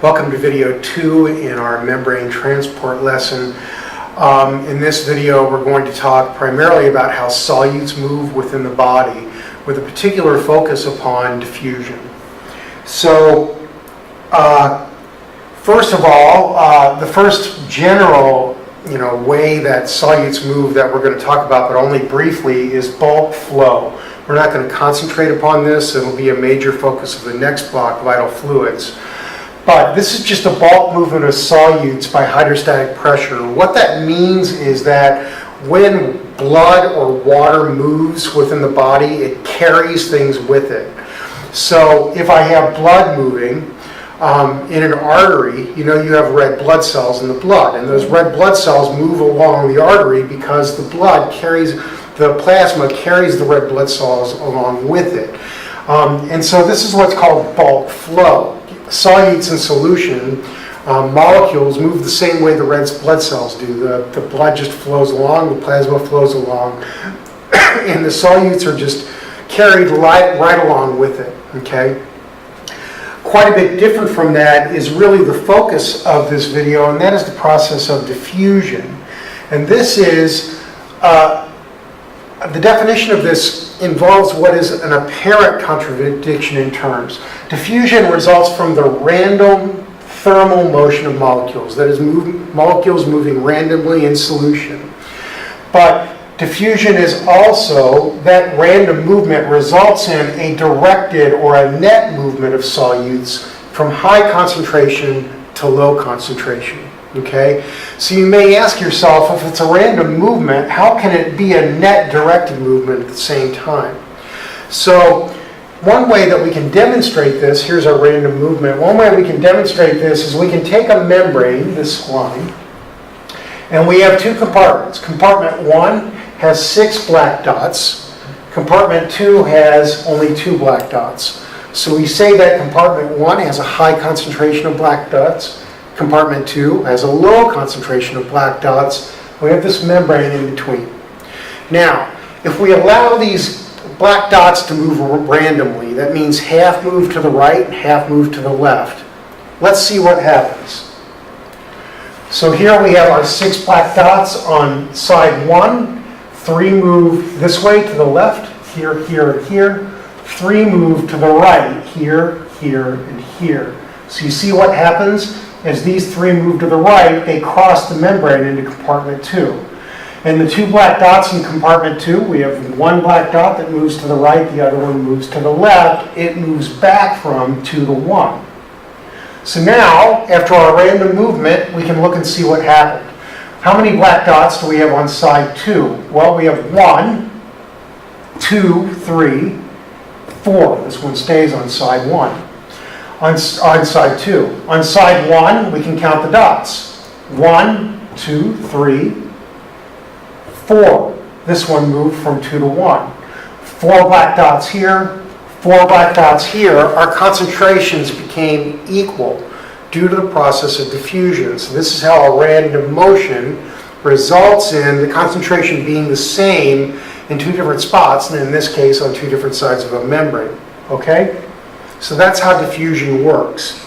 Welcome to video 2 in our membrane transport lesson. In this video we're going to talk primarily about how solutes move within the body with a particular focus upon diffusion. So first of all, the first general way that solutes move that we're going to talk about, but only briefly, is bulk flow. We're not going to concentrate upon this. It'll be a major focus of the next block, vital fluids. But this is just a bulk movement of solutes by hydrostatic pressure. What that means is that when blood or water moves within the body, it carries things with it. So if I have blood moving in an artery, you have red blood cells in the blood, and those red blood cells move along the artery because the plasma carries the red blood cells along with it. And so this is what's called bulk flow. Solutes in solution, molecules move the same way the red blood cells do. The blood just flows along, the plasma flows along, and the solutes are just carried right along with it, okay? Quite a bit different from that is really the focus of this video, and that is the process of diffusion. And this is, the definition of this involves what is an apparent contradiction in terms. Diffusion results from the random thermal motion of molecules, that is, molecules moving randomly in solution. But diffusion is also that random movement results in a directed or a net movement of solutes from high concentration to low concentration. Okay? So you may ask yourself, if it's a random movement, how can it be a net directed movement at the same time? So one way that we can demonstrate this, here's our random movement, one way we can demonstrate this is we can take a membrane, this line, and we have two compartments. Compartment 1 has 6 black dots. Compartment 2 has only 2 black dots. So we say that compartment 1 has a high concentration of black dots. Compartment 2 has a low concentration of black dots. We have this membrane in between. Now, if we allow these black dots to move randomly, that means half move to the right, half move to the left. Let's see what happens. So here we have our 6 black dots on side 1. 3 move this way to the left, here, here, and here. 3 move to the right, here, here, and here. So you see what happens? As these 3 move to the right, they cross the membrane into compartment 2. And the 2 black dots in compartment 2, we have 1 black dot that moves to the right, the other one moves to the left. It moves back from 2 to 1. So now, after our random movement, we can look and see what happened. How many black dots do we have on side 2? Well, we have 1, 2, 3, 4. This one stays on side 1. On side 2. On side 1, we can count the dots. 1, 2, 3, 4. This one moved from 2 to 1. 4 black dots here, 4 black dots here. Our concentrations became equal due to the process of diffusion. So this is how a random motion results in the concentration being the same in 2 different spots, and in this case on 2 different sides of a membrane. Okay? So that's how diffusion works.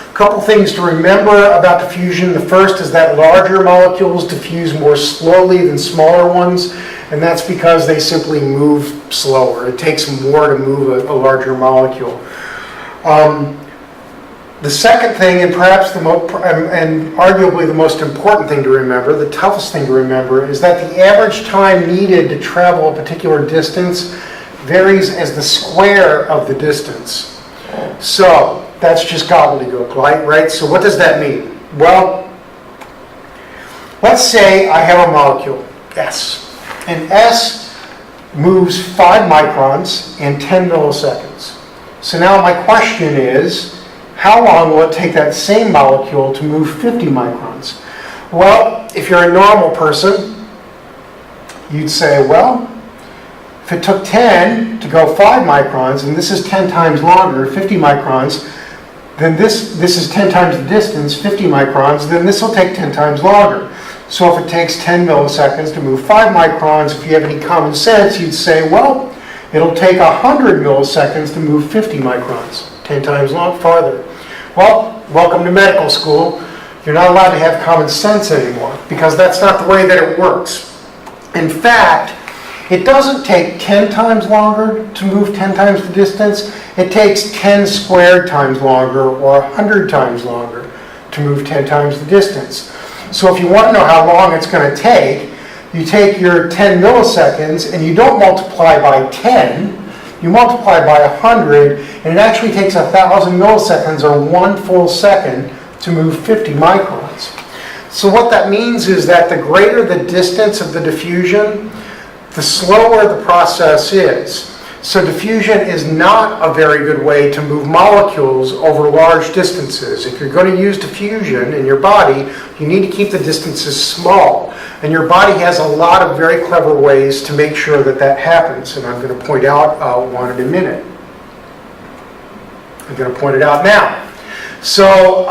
A couple things to remember about diffusion. The first is that larger molecules diffuse more slowly than smaller ones, and that's because they simply move slower. It takes more to move a larger molecule. The second thing, and perhaps and arguably the most important thing to remember, the toughest thing to remember, is that the average time needed to travel a particular distance varies as the square of the distance. So that's just gobbledygook, right? So what does that mean? Well, let's say I have a molecule, S, and S moves 5 microns in 10 milliseconds. So now my question is, how long will it take that same molecule to move 50 microns? Well, if you're a normal person, you'd say, well, if it took 10 to go 5 microns, and this is 10 times longer, 50 microns, then this is 10 times the distance, 50 microns, then this will take 10 times longer. So if it takes 10 milliseconds to move 5 microns, if you have any common sense, you'd say, well, it'll take 100 milliseconds to move 50 microns, 10 times farther. Well, welcome to medical school. You're not allowed to have common sense anymore because that's not the way that it works. In fact, it doesn't take 10 times longer to move 10 times the distance. It takes 10 squared times longer or 100 times longer to move 10 times the distance. So if you want to know how long it's going to take, you take your 10 milliseconds and you don't multiply by 10, you multiply by 100, and it actually takes 1,000 milliseconds or 1 full second to move 50 microns. So what that means is that the greater the distance of the diffusion, the slower the process is. So diffusion is not a very good way to move molecules over large distances. If you're going to use diffusion in your body, you need to keep the distances small. And your body has a lot of very clever ways to make sure that that happens. And I'm going to point out one in a minute. I'm going to point it out now. So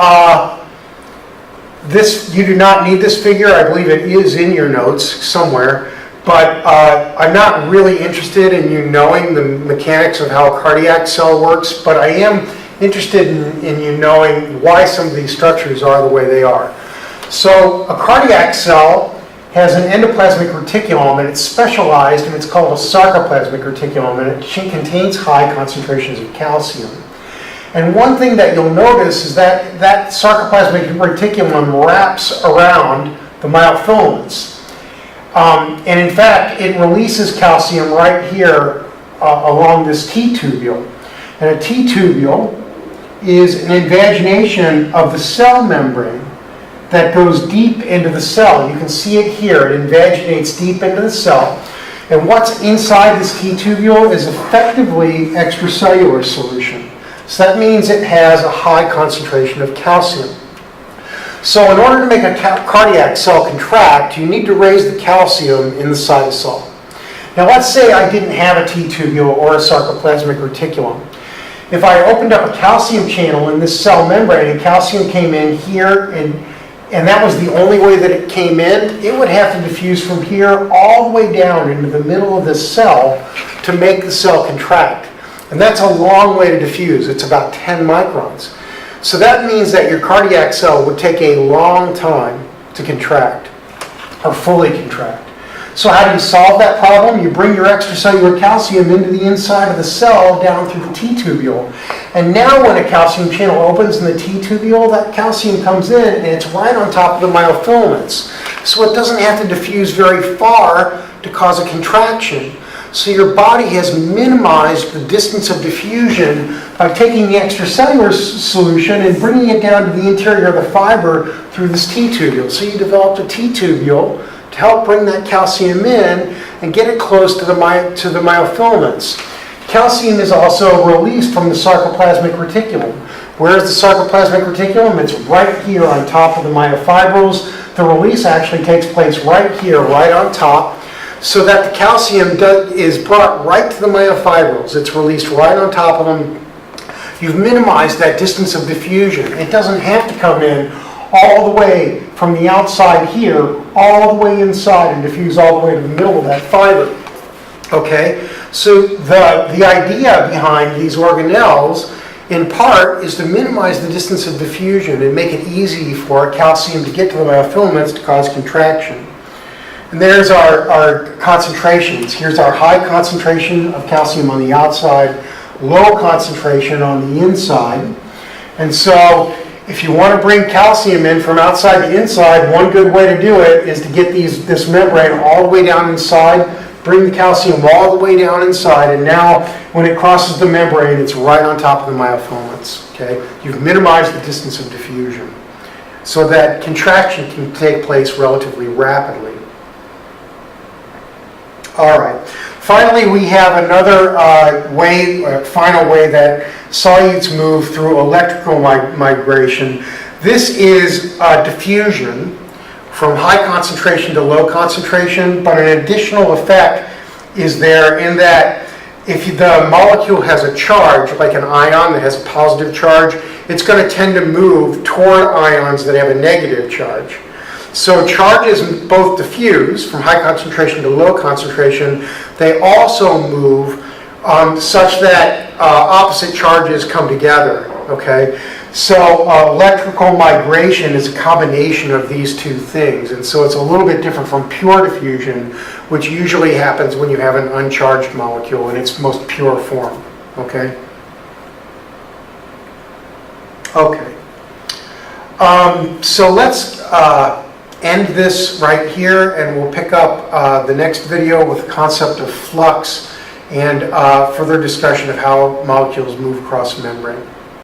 you do not need this figure. I believe it is in your notes somewhere. But I'm not really interested in you knowing the mechanics of how a cardiac cell works, but I am interested in you knowing why some of these structures are the way they are. So a cardiac cell has an endoplasmic reticulum, and it's specialized, and it's called a sarcoplasmic reticulum, and it contains high concentrations of calcium. And one thing that you'll notice is that that sarcoplasmic reticulum wraps around the myofilaments. And in fact, it releases calcium right here along this T-tubule. And a T-tubule is an invagination of the cell membrane that goes deep into the cell. You can see it here. It invaginates deep into the cell. And what's inside this T-tubule is effectively extracellular solution. So that means it has a high concentration of calcium. So in order to make a cardiac cell contract, you need to raise the calcium in the cytosol. Now let's say I didn't have a T-tubule or a sarcoplasmic reticulum. If I opened up a calcium channel in this cell membrane and calcium came in here and that was the only way that it came in, it would have to diffuse from here all the way down into the middle of this cell to make the cell contract. And that's a long way to diffuse. It's about 10 microns. So that means that your cardiac cell would take a long time to contract, or fully contract. So how do you solve that problem? You bring your extracellular calcium into the inside of the cell down through the T-tubule. And now when a calcium channel opens in the T-tubule, that calcium comes in and it's right on top of the myofilaments. So it doesn't have to diffuse very far to cause a contraction. So your body has minimized the distance of diffusion by taking the extracellular solution and bringing it down to the interior of the fiber through this T-tubule. So you developed a T-tubule to help bring that calcium in and get it close to the myofilaments. Calcium is also released from the sarcoplasmic reticulum. Where's the sarcoplasmic reticulum? It's right here on top of the myofibrils. The release actually takes place right here, right on top, so that the calcium is brought right to the myofibrils. It's released right on top of them. You've minimized that distance of diffusion. It doesn't have to come in all the way from the outside here, all the way inside and diffuse all the way to the middle of that fiber. Okay? So the idea behind these organelles, in part, is to minimize the distance of diffusion and make it easy for calcium to get to the myofilaments to cause contraction. And there's our concentrations. Here's our high concentration of calcium on the outside, low concentration on the inside. And so if you want to bring calcium in from outside to inside, one good way to do it is to get this membrane all the way down inside, bring the calcium all the way down inside, and now when it crosses the membrane, it's right on top of the myofilaments. Okay? You've minimized the distance of diffusion so that contraction can take place relatively rapidly. All right. Finally, we have another final way that solutes move through electrical migration. This is diffusion from high concentration to low concentration, but an additional effect is there in that if the molecule has a charge, like an ion that has a positive charge, it's going to tend to move toward ions that have a negative charge. So charges both diffuse from high concentration to low concentration. They also move such that opposite charges come together. Okay, So electrical migration is a combination of these two things, and so it's a little bit different from pure diffusion, which usually happens when you have an uncharged molecule in its most pure form. Okay? Okay. So let's end this right here, and we'll pick up the next video with the concept of flux and further discussion of how molecules move across the membrane.